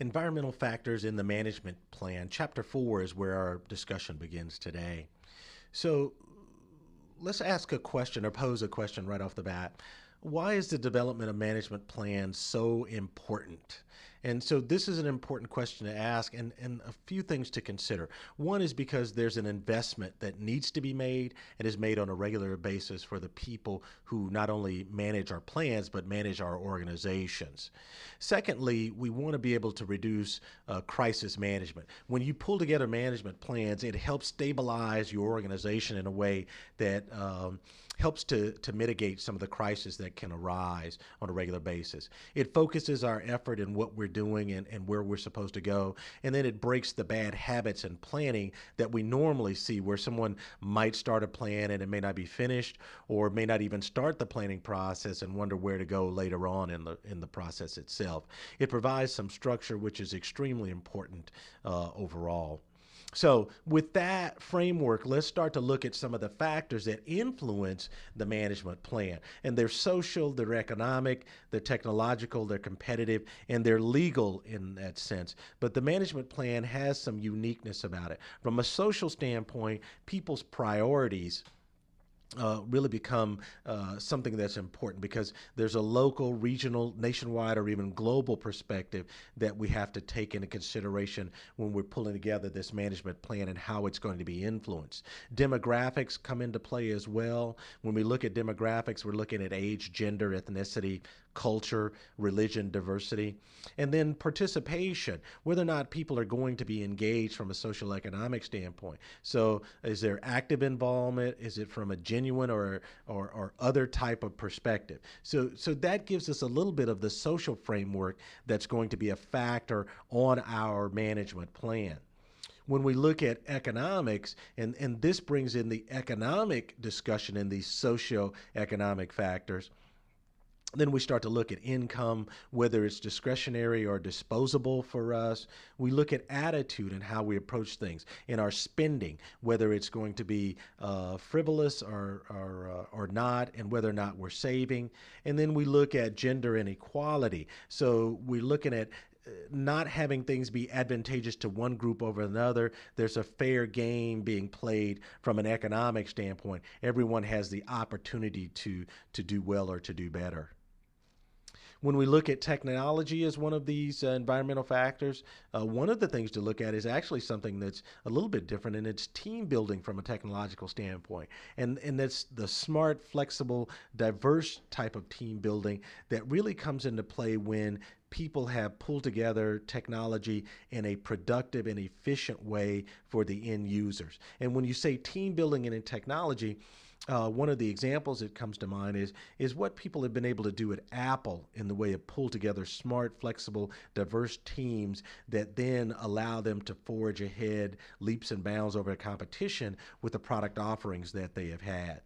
Environmental factors in the management plan. Chapter 4 is where our discussion begins today. So let's ask a question or pose a question right off the bat. Why is the development of management plans so important? And so this is an important question to ask and a few things to consider. One is because there's an investment that needs to be made and is made on a regular basis for the people who not only manage our plans, but manage our organizations. Secondly, we want to be able to reduce crisis management. When you pull together management plans, it helps stabilize your organization in a way that helps to mitigate some of the crises that can arise on a regular basis. It focuses our effort in what we're doing and where we're supposed to go, and then it breaks the bad habits in planning that we normally see where someone might start a plan and it may not be finished or may not even start the planning process and wonder where to go later on in the process itself. It provides some structure which is extremely important overall. So, with that framework, let's start to look at some of the factors that influence the management plan. And they're social, they're economic, they're technological, they're competitive, and they're legal in that sense. But the management plan has some uniqueness about it. From a social standpoint, people's priorities really become something that's important because there's a local, regional, nationwide, or even global perspective that we have to take into consideration when we're pulling together this management plan and how it's going to be influenced. Demographics come into play as well. When we look at demographics, we're looking at age, gender, ethnicity, culture, religion, diversity, and then participation, whether or not people are going to be engaged from a social economic standpoint. So is there active involvement? Is it from a genuine or other type of perspective? So that gives us a little bit of the social framework that's going to be a factor on our management plan. When we look at economics, and this brings in the economic discussion and these socio-economic factors, then we start to look at income, whether it's discretionary or disposable for us. We look at attitude and how we approach things in our spending, whether it's going to be frivolous or not, and whether or not we're saving. And then we look at gender inequality. So we're looking at not having things be advantageous to one group over another. There's a fair game being played from an economic standpoint. Everyone has the opportunity to do well or to do better. When we look at technology as one of these environmental factors, one of the things to look at is actually something that's a little bit different, and it's team building from a technological standpoint. And that's the smart, flexible, diverse type of team building that really comes into play when people have pulled together technology in a productive and efficient way for the end users. And when you say team building and in technology, one of the examples that comes to mind is what people have been able to do at Apple in the way of pull together smart, flexible, diverse teams that then allow them to forge ahead leaps and bounds over the competition with the product offerings that they have had.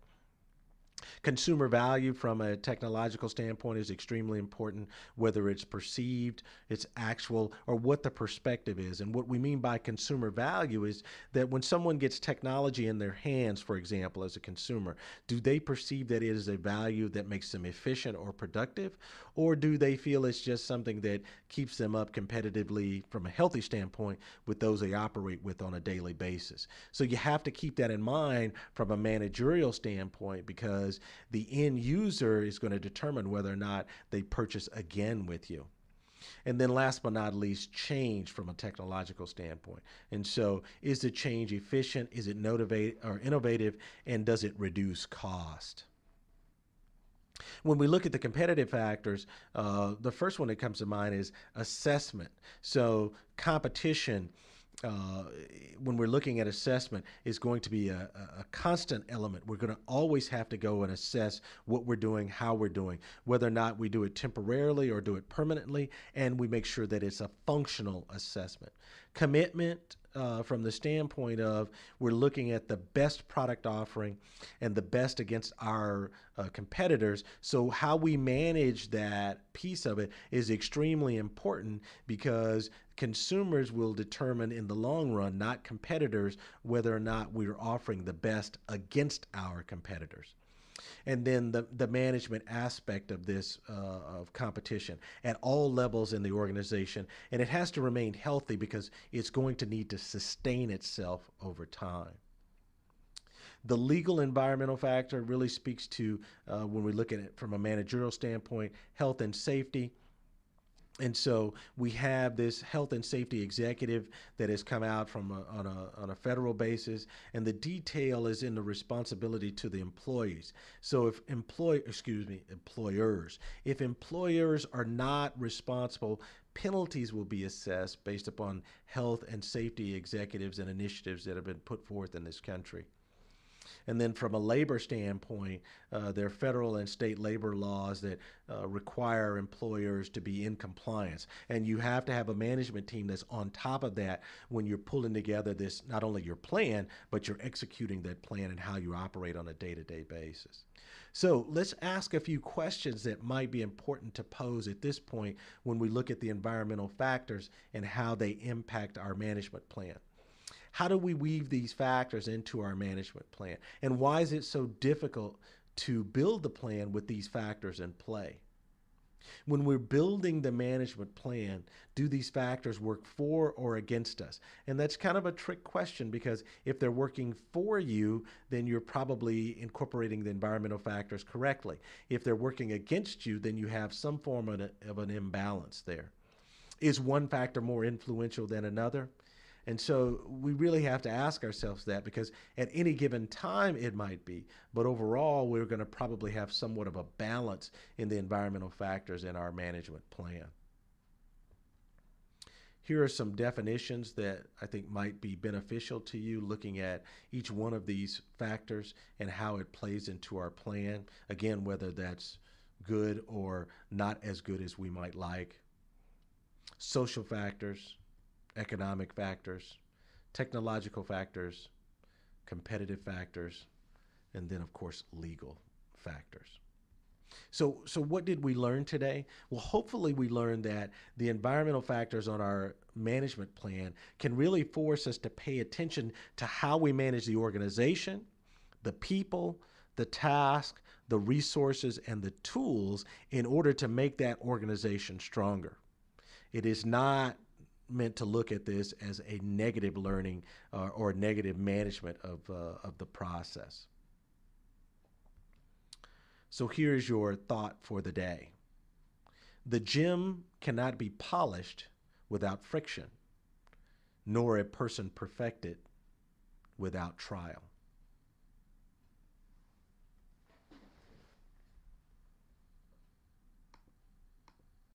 Consumer value from a technological standpoint is extremely important, whether it's perceived, it's actual, or what the perspective is. And what we mean by consumer value is that when someone gets technology in their hands, for example, as a consumer, do they perceive that it is a value that makes them efficient or productive? Or do they feel it's just something that keeps them up competitively from a healthy standpoint with those they operate with on a daily basis? So you have to keep that in mind from a managerial standpoint because the end user is going to determine whether or not they purchase again with you. And then last but not least, change from a technological standpoint. And so is the change efficient? Is it innovative? And does it reduce cost? When we look at the competitive factors, the first one that comes to mind is assessment. So competition, uh, when we're looking at assessment, is going to be a constant element. We're going to always have to go and assess what we're doing, how we're doing, whether or not we do it temporarily or do it permanently, and we make sure that it's a functional assessment. Commitment, from the standpoint of we're looking at the best product offering and the best against our competitors. So how we manage that piece of it is extremely important because consumers will determine in the long run, not competitors, whether or not we're offering the best against our competitors. And then the management aspect of this of competition at all levels in the organization. And it has to remain healthy because it's going to need to sustain itself over time. The legal environmental factor really speaks to, when we look at it from a managerial standpoint, health and safety. And so we have this health and safety executive that has come out from on a federal basis, and the detail is in the responsibility to the employees. So if employers, if employers are not responsible, penalties will be assessed based upon health and safety executives and initiatives that have been put forth in this country. And then from a labor standpoint, there are federal and state labor laws that require employers to be in compliance. And you have to have a management team that's on top of that when you're pulling together this, not only your plan, but you're executing that plan and how you operate on a day-to-day basis. So let's ask a few questions that might be important to pose at this point when we look at the environmental factors and how they impact our management plan. How do we weave these factors into our management plan? And why is it so difficult to build the plan with these factors in play? When we're building the management plan, do these factors work for or against us? And that's kind of a trick question, because if they're working for you, then you're probably incorporating the environmental factors correctly. If they're working against you, then you have some form of an imbalance there. Is one factor more influential than another? And so we really have to ask ourselves that, because at any given time it might be, but overall we're going to probably have somewhat of a balance in the environmental factors in our management plan. Here are some definitions that I think might be beneficial to you, looking at each one of these factors and how it plays into our plan. Again, whether that's good or not as good as we might like. Social factors, economic factors, technological factors, competitive factors, and then, of course, legal factors. So what did we learn today? Well, hopefully we learned that the environmental factors on our management plan can really force us to pay attention to how we manage the organization, the people, the task, the resources, and the tools in order to make that organization stronger. It is not meant to look at this as a negative learning or negative management of the process. So here's your thought for the day. The gem cannot be polished without friction, nor a person perfected without trial.